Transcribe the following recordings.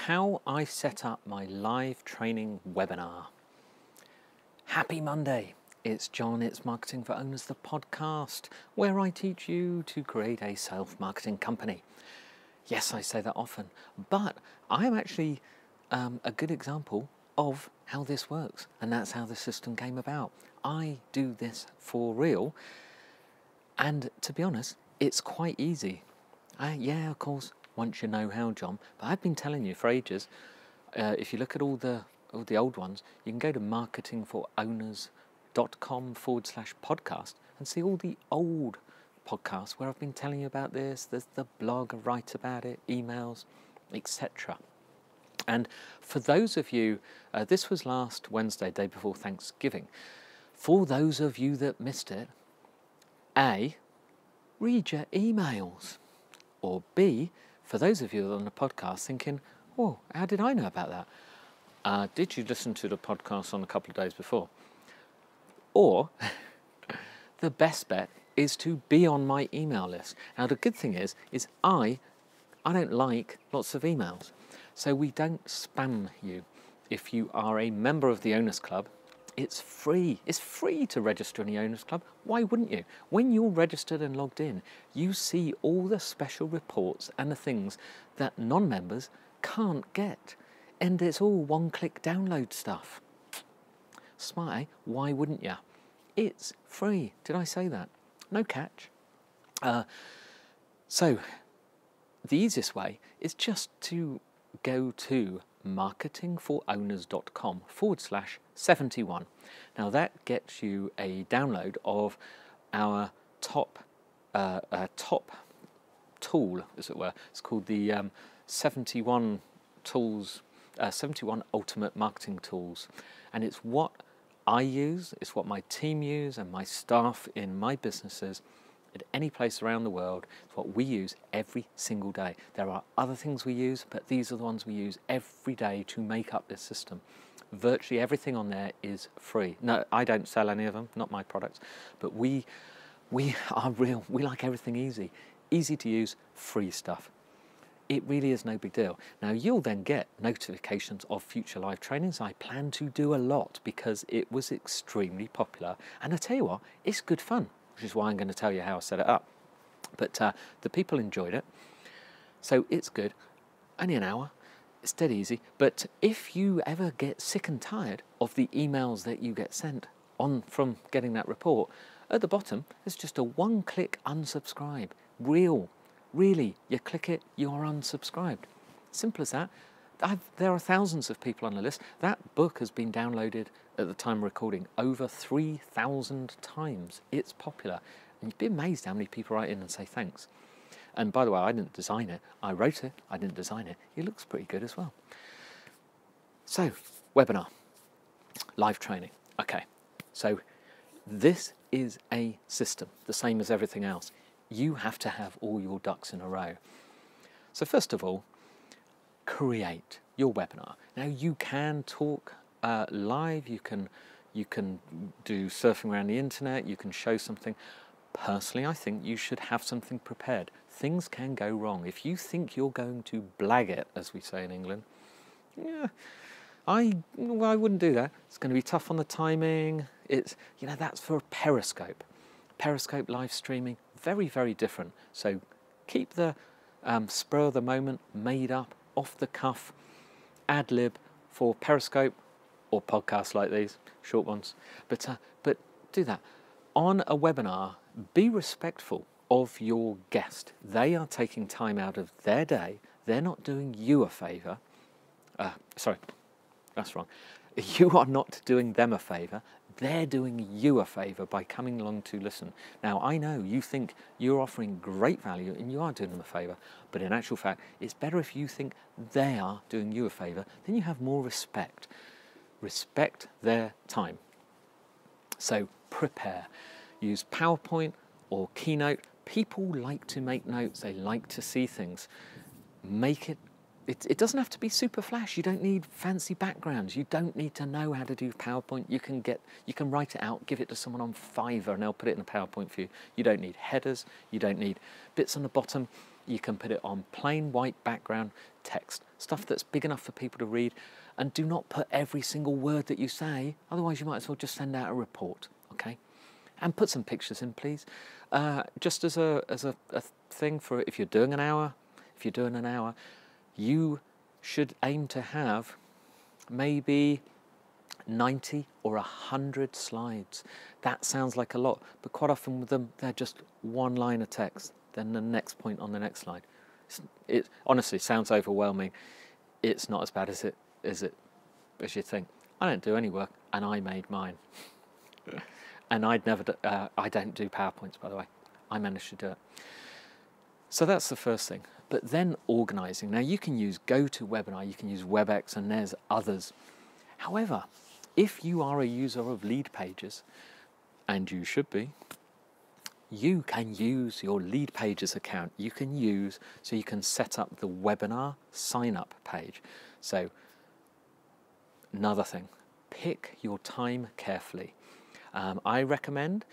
how I set up my live training webinar. Happy Monday! It's John, it's Marketing for Owners, the podcast, where I teach you to create a self-marketing company. Yes, I say that often, but I am actually a good example of how this works, and that's how the system came about. I do this for real, and to be honest, it's quite easy. Yeah, of course, once you know how, John, but I've been telling you for ages. If you look at all the old ones, you can go to marketingforowners.com/podcast and see all the old podcasts where I've been telling you about this. There's the blog, I write about it, emails, etc. And for those of you, this was last Wednesday, day before Thanksgiving. For those of you that missed it, A, read your emails. Or B, for those of you that are on the podcast thinking, oh, how did I know about that? Did you listen to the podcast on a couple of days before? Or the best bet is to be on my email list. Now, the good thing is I don't like lots of emails. So we don't spam you. If you are a member of the Owners Club, it's free. It's free to register in the Owners Club. Why wouldn't you? When you're registered and logged in, you see all the special reports and the things that non-members can't get. And it's all one-click download stuff. Smart, eh? Why wouldn't you? It's free. Did I say that? No catch. So the easiest way is just to go to marketingforowners.com/71. Now that gets you a download of our top tool, as it were. It's called the 71 tools, 71 ultimate marketing tools, and it's what I use, it's what my team use, and my staff in my businesses at any place around the world. It's what we use every single day. There are other things we use, but these are the ones we use every day to make up this system. Virtually everything on there is free. No, I don't sell any of them, not my products, but we are real. We like everything easy. Easy to use, free stuff. It really is no big deal. Now you'll then get notifications of future live trainings. I plan to do a lot because it was extremely popular. And I tell you what, it's good fun, which is why I'm going to tell you how I set it up. But the people enjoyed it, so it's good. Only an hour, it's dead easy. But if you ever get sick and tired of the emails that you get sent on from getting that report, at the bottom there's just a one-click unsubscribe. Really, you click it, you're unsubscribed. Simple as that. There are thousands of people on the list. That book has been downloaded at the time of recording over 3,000 times. It's popular. And you'd be amazed how many people write in and say thanks. And by the way, I didn't design it. I wrote it, I didn't design it. It looks pretty good as well. So, webinar, live training. Okay, so this is a system, the same as everything else. You have to have all your ducks in a row. So first of all, create your webinar. Now you can talk live, you can do surfing around the internet, you can show something. Personally, I think you should have something prepared. Things can go wrong. If you think you're going to blag it, as we say in England, yeah, I wouldn't do that. It's going to be tough on the timing. It's, that's for Periscope. Periscope live streaming, very, very different. So keep the spur of the moment, made up, off the cuff, ad lib for Periscope or podcasts like these, short ones. But do that. On a webinar, be respectful of your guest. They are taking time out of their day. They're not doing you a favour. Sorry, that's wrong. You are not doing them a favour. They're doing you a favour by coming along to listen. Now, I know you think you're offering great value and you are doing them a favour, but in actual fact, it's better if you think they are doing you a favour, then you have more respect. Respect their time. So prepare. Use PowerPoint or Keynote. People like to make notes. They like to see things. Make it. It doesn't have to be super flash. You don't need fancy backgrounds. You don't need to know how to do PowerPoint. You can write it out, give it to someone on Fiverr, and they'll put it in a PowerPoint for you. You don't need headers. You don't need bits on the bottom. You can put it on plain white background text, stuff that's big enough for people to read, and do not put every single word that you say, otherwise you might as well just send out a report, okay? And put some pictures in, please. Just as a thing for if you're doing an hour, you should aim to have maybe 90 or 100 slides. That sounds like a lot, but quite often with them, they're just one line of text, then the next point on the next slide. It honestly sounds overwhelming. It's not as bad as you think. I don't do any work, and I made mine. And I don't do PowerPoints, by the way. I managed to do it. So that's the first thing. But then organising. Now you can use GoToWebinar, you can use WebEx, and there's others. However, if you are a user of Lead Pages, and you should be, you can use your Lead Pages account. You can set up the webinar sign-up page. So another thing, pick your time carefully. I recommend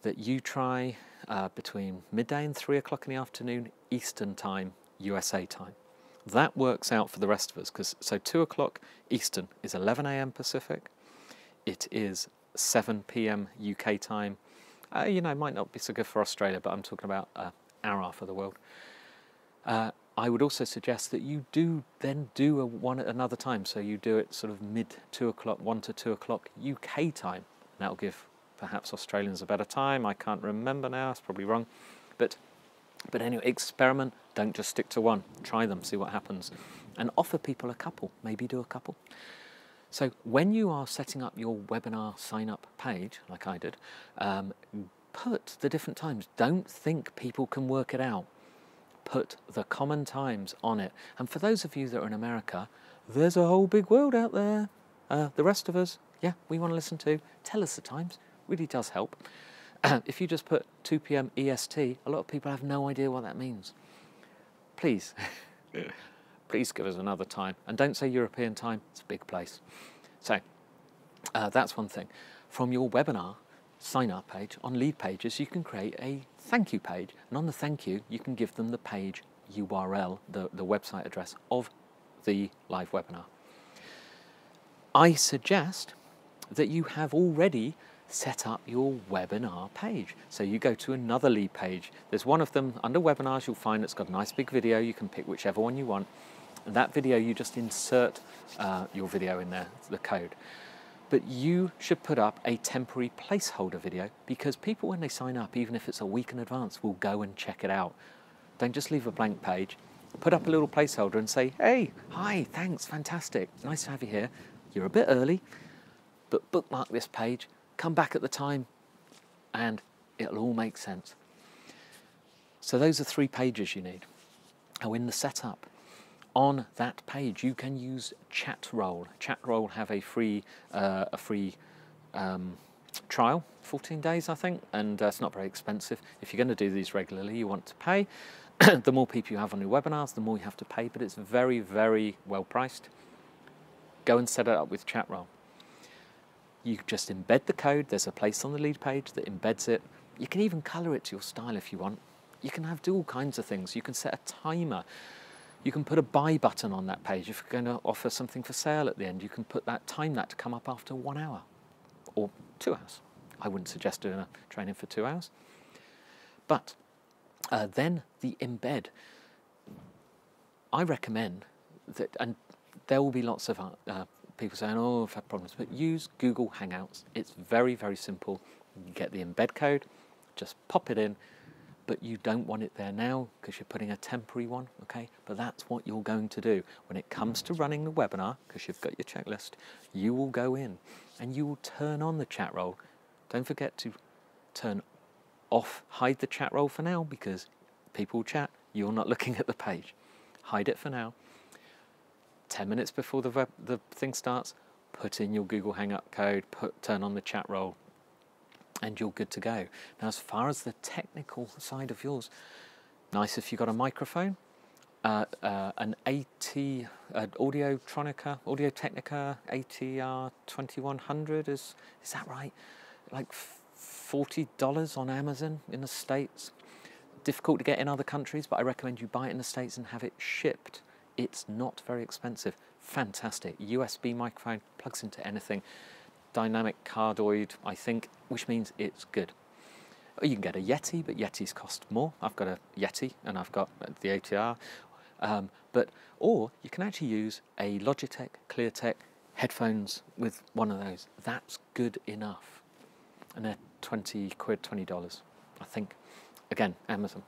that you try between midday and 3 o'clock in the afternoon Eastern time, USA time. That works out for the rest of us, so 2 o'clock Eastern is 11 a.m. Pacific. It is 7 p.m. UK time. You know, it might not be so good for Australia, but I'm talking about our half of the world. I would also suggest that you do one at another time, so you do it sort of mid 2 o'clock, 1 to 2 o'clock UK time. That'll give perhaps Australians a better time. I can't remember now, it's probably wrong. But anyway, experiment, don't just stick to one. Try them, see what happens. And offer people a couple, maybe do a couple. So when you are setting up your webinar sign-up page, like I did, put the different times. Don't think people can work it out. Put the common times on it. And for those of you that are in America, there's a whole big world out there. The rest of us, yeah, we want to listen to. Tell us the times. Really does help. If you just put 2 p.m. EST, a lot of people have no idea what that means. Please, please give us another time. And don't say European time, it's a big place. So that's one thing. From your webinar sign-up page, on Lead Pages, you can create a thank you page. And on the thank you, you can give them the page URL, the website address of the live webinar. I suggest that you have already set up your webinar page. So you go to another Lead Page. There's one of them under webinars, you'll find it's got a nice big video. You can pick whichever one you want. And that video, you just insert your video in there, the code. But you should put up a temporary placeholder video, because people, when they sign up, even if it's a week in advance, will go and check it out. Don't just leave a blank page. Put up a little placeholder and say, hey, hi, thanks, fantastic, nice to have you here. You're a bit early, but bookmark this page, come back at the time, and it'll all make sense. So those are 3 pages you need. Now in the setup, on that page, you can use Chatroll. Chatroll have a free trial, 14 days, I think, and it's not very expensive. If you're going to do these regularly, you want to pay. The more people you have on your webinars, the more you have to pay, but it's very, very well priced. Go and set it up with Chatroll. You just embed the code. There's a place on the Lead Page that embeds it. You can even color it to your style if you want. You can do all kinds of things. You can set a timer. You can put a buy button on that page. If you're going to offer something for sale at the end, you can put that, time that to come up after 1 hour or 2 hours. I wouldn't suggest doing a training for 2 hours. But then the embed. I recommend that, and there will be lots of people saying, oh, I've had problems, but use Google Hangouts. It's very, very simple. You get the embed code, just pop it in, but you don't want it there now because you're putting a temporary one, okay? But that's what you're going to do. When it comes to running the webinar, because you've got your checklist, you will go in and you will turn on the chat roll. Don't forget to turn off, hide the chat roll for now, because people chat, you're not looking at the page. Hide it for now. 10 minutes before the thing starts, put in your Google Hangout code, turn on the chat roll, and you're good to go. Now, as far as the technical side of yours, nice if you've got a microphone, an Audio Technica ATR 2100, is that right? Like $40 on Amazon in the States. difficult to get in other countries, but I recommend you buy it in the States and have it shipped. It's not very expensive. Fantastic. USB microphone, plugs into anything. Dynamic cardioid, I think, which means it's good. You can get a Yeti, but Yetis cost more. I've got a Yeti and I've got the ATR. Or you can actually use a Logitech, ClearTech headphones with one of those. That's good enough. And they're 20 quid, $20, I think. Again, Amazon.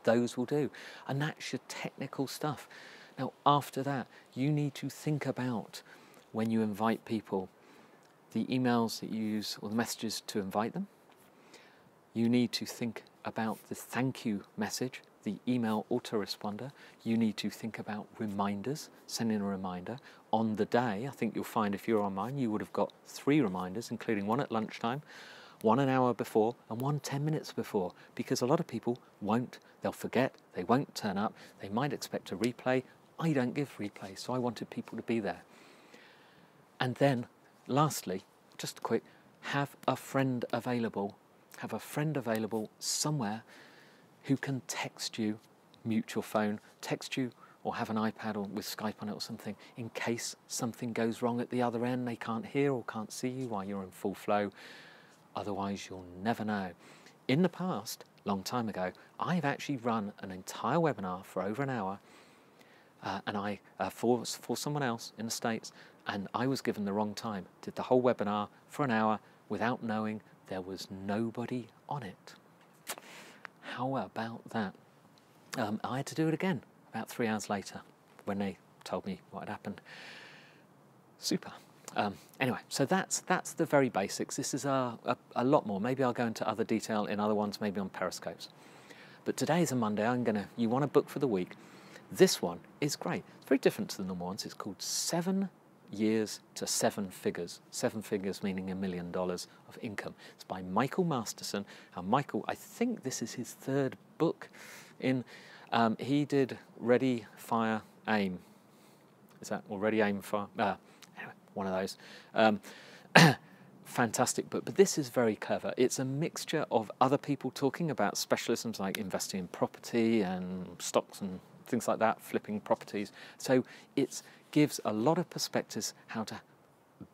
Those will do. And that's your technical stuff. Now, after that, you need to think about when you invite people, the emails that you use or the messages to invite them. You need to think about the thank you message, the email autoresponder. You need to think about reminders, sending a reminder. On the day, I think you'll find if you're on mine, you would have got 3 reminders, including one at lunchtime, one an hour before, and one 10 minutes before, because a lot of people won't, they'll forget, they won't turn up, they might expect a replay. I don't give replays, so I wanted people to be there. And then, lastly, just quick, have a friend available. Have a friend available somewhere who can text you, mute your phone, text you, or have an iPad or with Skype on it or something, in case something goes wrong at the other end. They can't hear or can't see you while you're in full flow. Otherwise, you'll never know. In the past, long time ago, I've actually run an entire webinar for over an hour for someone else in the States, and I was given the wrong time. Did the whole webinar for an hour without knowing there was nobody on it. How about that? I had to do it again about 3 hours later when they told me what had happened. Super. Anyway, so that's the very basics. This is a lot more. Maybe I'll go into other detail in other ones, maybe on Periscopes. But today is a Monday. You want to book for the week. This one is great. It's very different to the normal ones. It's called 7 Years to 7 Figures. 7 figures meaning $1 million of income. It's by Michael Masterson. And Michael, I think this is his 3rd book. He did Ready, Fire, Aim. Is that already Aim, Fire? Anyway, one of those. Fantastic book, but this is very clever. It's a mixture of other people talking about specialisms like investing in property and stocks and things like that, flipping properties. So it gives a lot of perspectives how to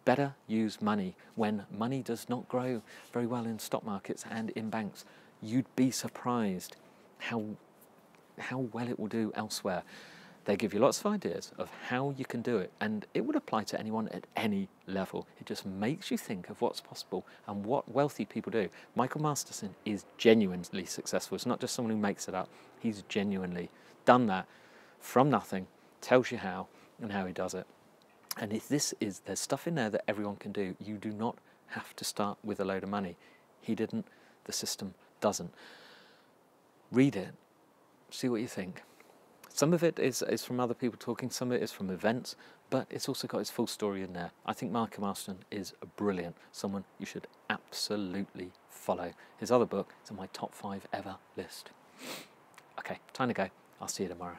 better use money when money does not grow very well in stock markets and in banks. You'd be surprised how well it will do elsewhere. They give you lots of ideas of how you can do it, and it would apply to anyone at any level. It just makes you think of what's possible and what wealthy people do. Michael Masterson is genuinely successful. It's not just someone who makes it up. He's genuinely done that from nothing, tells you how and how he does it. And if there's stuff in there that everyone can do. You do not have to start with a load of money. He didn't, the system doesn't. Read it, see what you think. Some of it is from other people talking, some of it is from events, but it's also got its full story in there. I think Michael Masterson is brilliant, someone you should absolutely follow. His other book is on my top 5 ever list. Okay, time to go. I'll see you tomorrow.